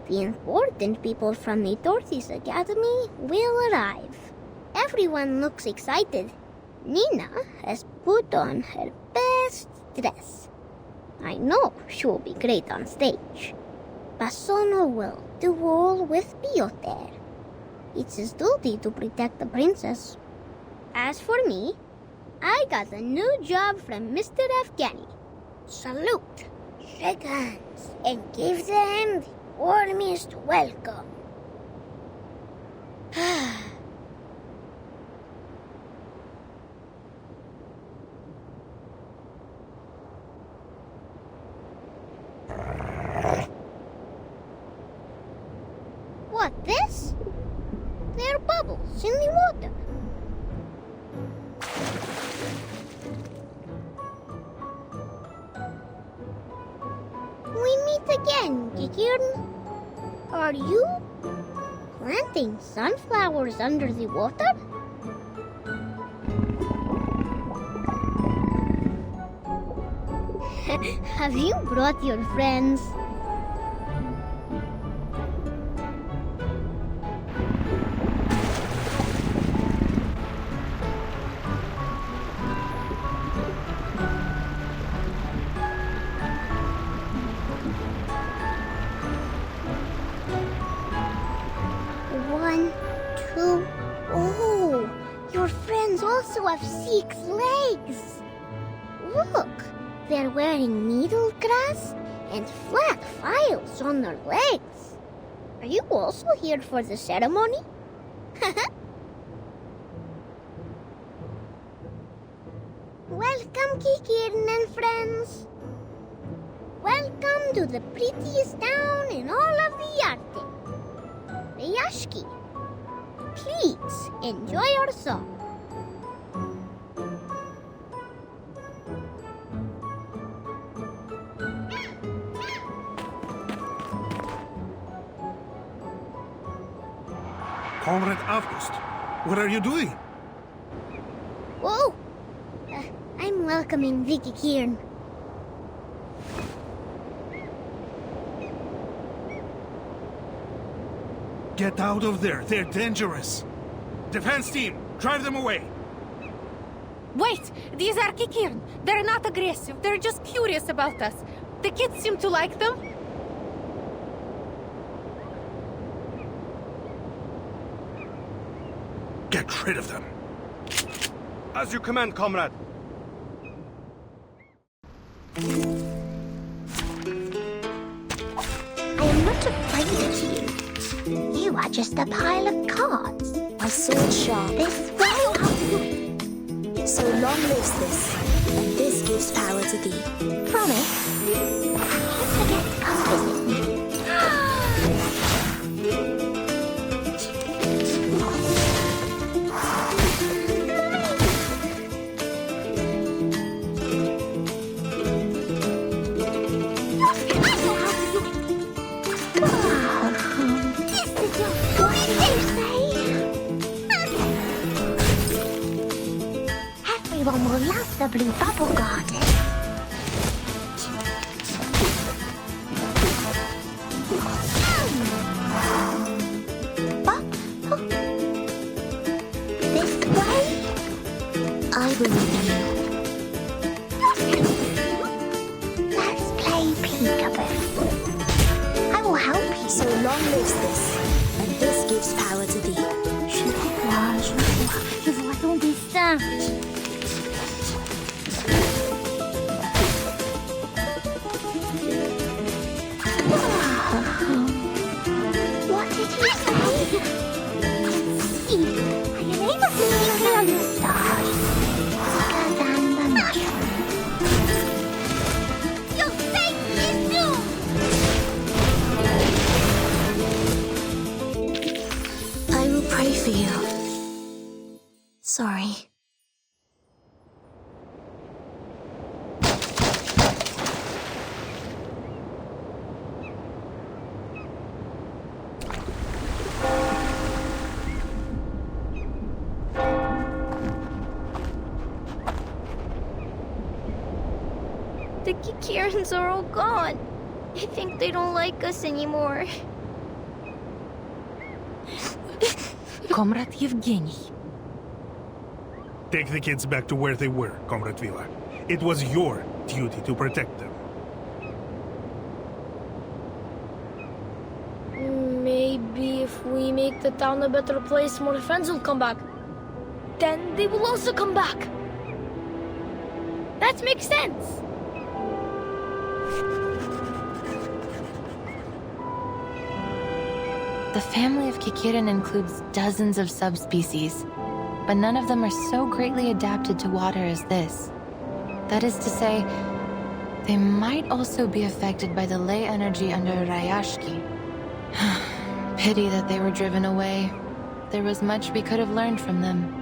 A: the important people from the Dorothy's Academy will arrive. Everyone looks excited. Nina has put on her best dress. I know she will be great on stage. Basono will duel with Piotr. It's his duty to protect the princess. As for me, I got a new job from Mr. Afghani. Salute, shake hands, and give them the warmest welcome. What, this? There are bubbles in the water. We meet again, Kikirn. Are you planting sunflowers under the water? Have you brought your friends? One, two. Oh, your friends also have 6 legs. Look, they're wearing needle grass and flat files on their legs. Are you also here for the ceremony? Welcome, Kikirn and friends. Welcome to the prettiest town in all of the Arctic. Rayashki. Please enjoy your song.
D: Comrade August, what are you doing?
A: Whoa! I'm welcoming Vicky Kieran.
D: Get out of there, they're dangerous. Defense team, drive them away.
C: Wait! These are Kikirn. They're not aggressive. They're just curious about us. The kids seem to like them.
D: Get rid of them.
N: As you command, comrade.
M: I am not afraid of you. You are just a pile of cards.
K: My sword sharp.
M: This way.
K: So long lives this, and this gives power to thee.
M: Promise. Don't forget to come visit me. Everyone will love the blue bubble garden. This way?
K: I believe you.
M: Let's play peekaboo. I will help you.
K: So long lives this, and this gives power to thee.
A: Je vois ton destin.
M: What did he say? See, I am able to see around the stars. Bigger than the mushroom. Your fate is doomed!
K: I will pray for you. Sorry.
L: The Kikirans are all gone. I think they don't like us anymore.
C: Comrade Yevgeny.
D: Take the kids back to where they were, Comrade Vila. It was your duty to protect them.
J: Maybe maybe if we make the town a better place, more friends will come back. Then they will also come back.
L: That makes sense.
B: The family of Kikirin includes dozens of subspecies, but none of them are so greatly adapted to water as this. That is to say, they might also be affected by the ley energy under Rayashki. Pity that they were driven away. There was much we could have learned from them.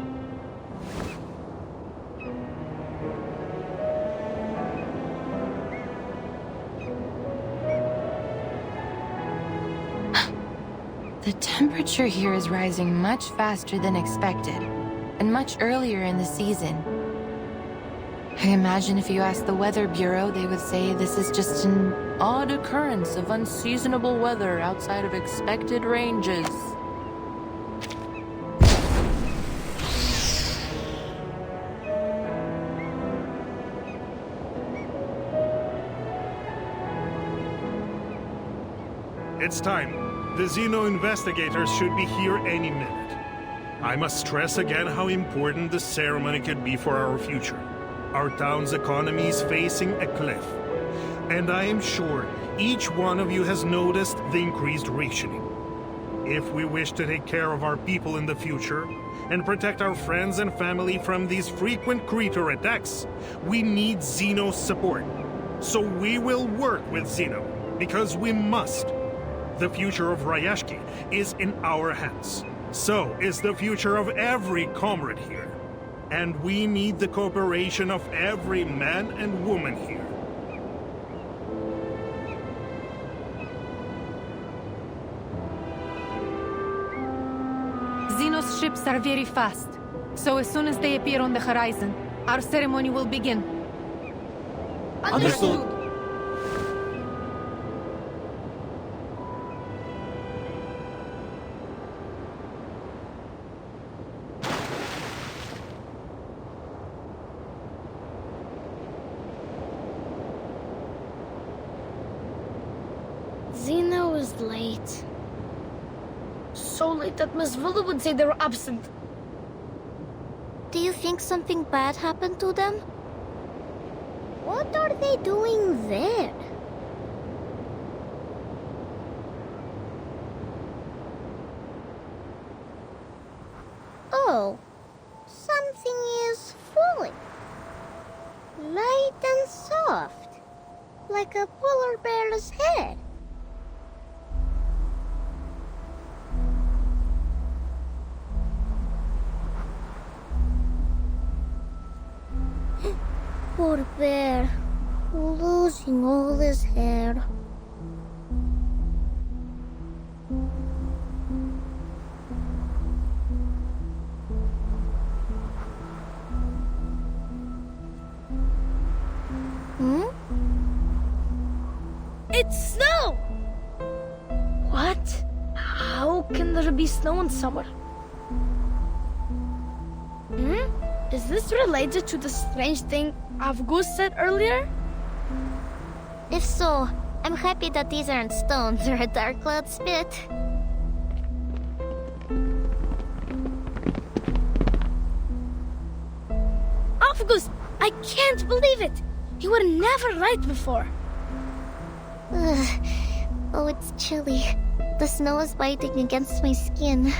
B: The temperature here is rising much faster than expected, and much earlier in the season. I imagine if you asked the Weather Bureau, they would say this is just an odd occurrence of unseasonable weather outside of expected ranges.
D: It's time. The Xeno investigators should be here any minute. I must stress again how important the ceremony could be for our future. Our town's economy is facing a cliff. And I am sure each one of you has noticed the increased rationing. If we wish to take care of our people in the future and protect our friends and family from these frequent creature attacks, we need Xeno's support. So we will work with Xeno, because we must. The future of Rayashki is in our hands. So is the future of every comrade here. And we need the cooperation of every man and woman here.
C: Xeno's ships are very fast, so as soon as they appear on the horizon, our ceremony will begin.
I: Understood.
J: Xeno is late. So late that Miss Villa would say they were absent.
A: Do you think something bad happened to them? What are they doing there? Oh, something is falling. Light and soft, like a polar bear's head. Poor bear, losing all his hair.
J: It's snow! What? How can there be snow in summer? Is this related to the strange thing Avgus said earlier?
A: If so, I'm happy that these aren't stones or a dark cloud spit.
L: Avgus, I can't believe it! You were never right before.
A: Oh, it's chilly. The snow is biting against my skin.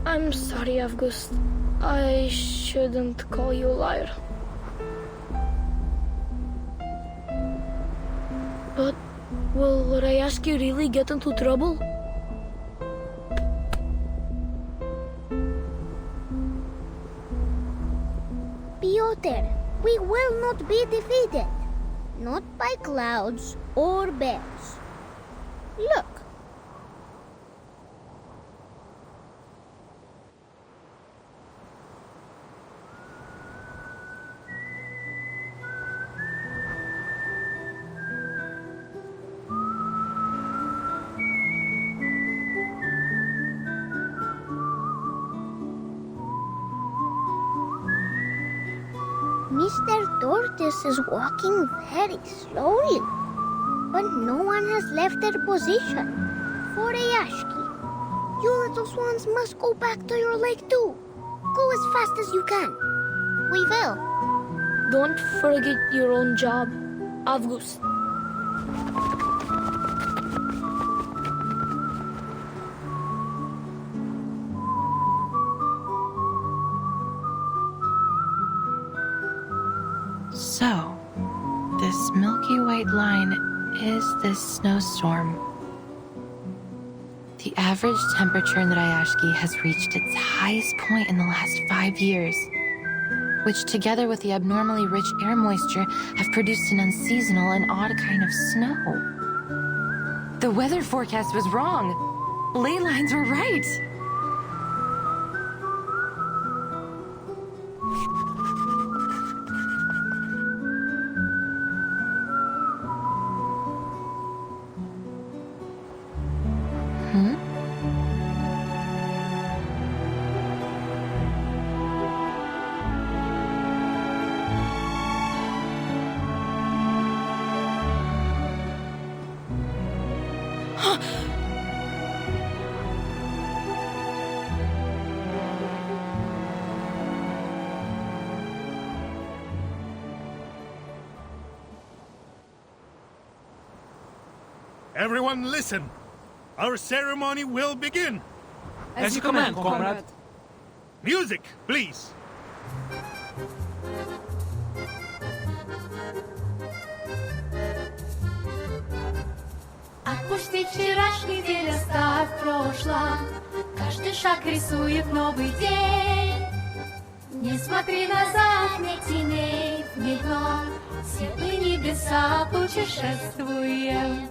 J: I'm sorry, Avgus. I shouldn't call you a liar. But will Rayashki really get into trouble?
A: Piotr, we will not be defeated. Not by clouds or bears. Look. Mr. Tortoise is walking very slowly, but no one has left their position. for Rayashki. You little swans must go back to your lake too. Go as fast as you can.
L: We will.
J: Don't forget your own job, August.
B: So, this milky white line is this snowstorm. The average temperature in the Rayashki has reached its highest point in the last 5 years, which together with the abnormally rich air moisture have produced an unseasonal and odd kind of snow. The weather forecast was wrong. Ley lines were right.
D: Everyone listen! Our ceremony will begin!
I: As you command, comrade.
D: Music, please!
O: Отпусти вчерашний день, оставь прошлое. Каждый шаг рисует новый день. Не смотри назад, не теней, ни дно. Светлые небеса путешествуем.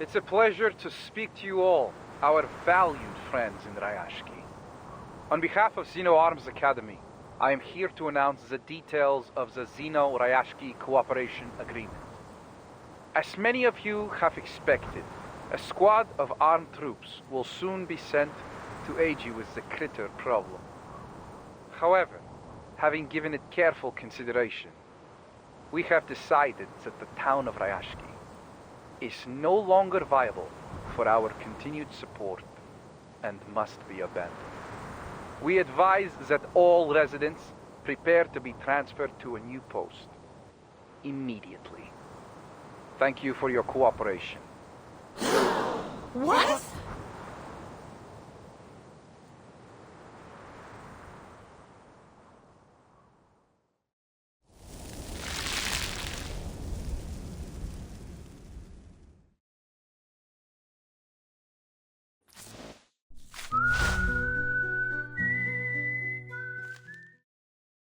P: It's a pleasure to speak to you all, our valued friends in Rayashki. On behalf of Xeno Arms Academy, I am here to announce the details of the Xeno-Rayashki Cooperation Agreement. As many of you have expected, a squad of armed troops will soon be sent to aid you with the critter problem. However, having given it careful consideration, we have decided that the town of Rayashki is no longer viable for our continued support and must be abandoned. We advise that all residents prepare to be transferred to a new post immediately. Thank you for your cooperation.
C: What?